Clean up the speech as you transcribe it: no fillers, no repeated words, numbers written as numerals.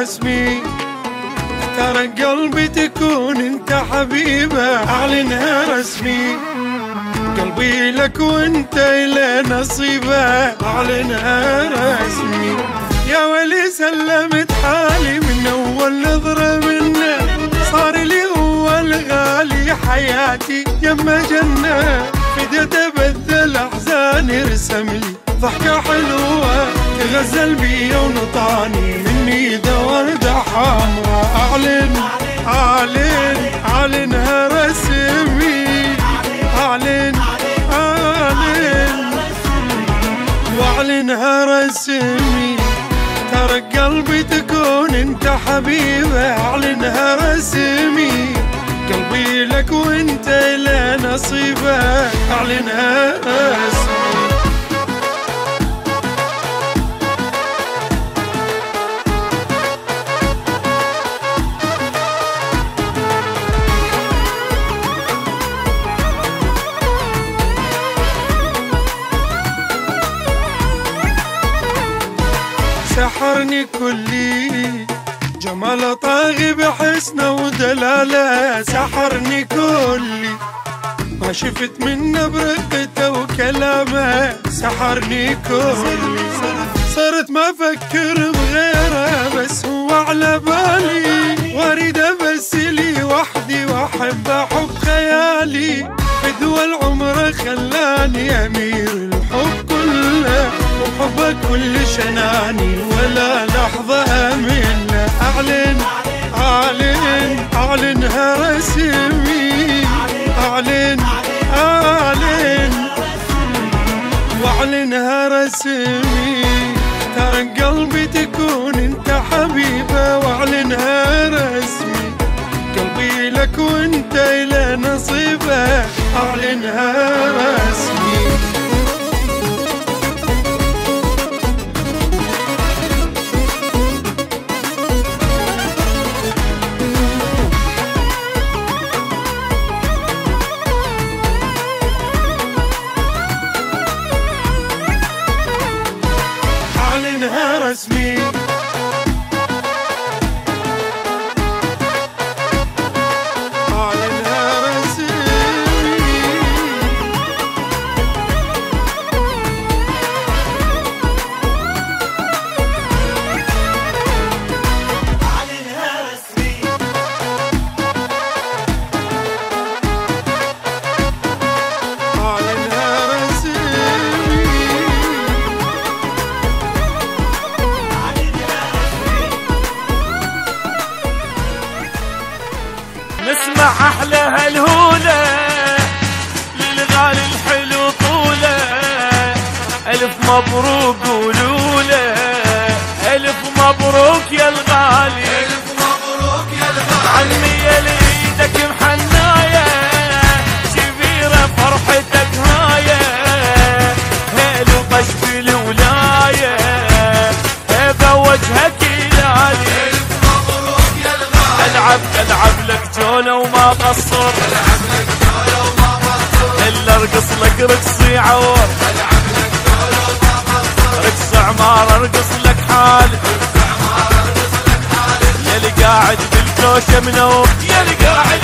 رسمي، ترى قلبي تكون انت حبيبه، اعلنها رسمي. قلبي لك وانت الى نصيبه، اعلنها رسمي. يا ولي سلمت حالي من اول نظره منه، صار لي هو الغالي حياتي يما جنه. فديت ابذل احزاني، رسم لي ضحكه حلوه، تغزل بي ونطاني مني ذوالده حمراء. اعلن اعلن اعلنها رسمي، اعلن اعلن واعلنها رسمي. ترى قلبي تكون انت حبيبه، اعلنها رسمي. قلبي لك وانت الى نصيبه، اعلنها رسمي. سحرني كلي جمال طاغي بحسنه ودلاله، سحرني كلي ما شفت منه برقته وكلامه، سحرني كلي صرت ما افكر بغيره، بس هو على بالي واريد بس لي وحدي واحبه حب خيالي. بدول عمره خلاني امير الحب كله، وحبك كل شناني ولا لحظة أمل. أعلن أعلن أعلنها رسمي، أعلن أعلن وأعلنها رسمي. ترى قلبي تكون أنت حبيبة، وأعلنها رسمي. قلبي لك وأنت إلى نصيبه، أعلنها رسمي. أعلنها رسمي. أعلنها رسمي. أعلنها رسمي. أعلنها رسمي. نسمع احلى هالهولة للغالي الحلو طوله، الف مبروك قولوله، الف مبروك يا الغالي، الف مبروك يا الغالي. عمي يا ليدك محنايه، شبيره فرحتك هايه، هيل وطش بالولايه، هيبه وجهك يلالي. العب لك جولة وما قصر، العب لك جولة وما قصر، الا ارقص لك رقصي عور، العب لك جولة وما قصر، رقص عمار ارقص لك حالي، رقص عمار ارقص لك حالي. يا اللي قاعد بالكوشه منوم، يا اللي قاعد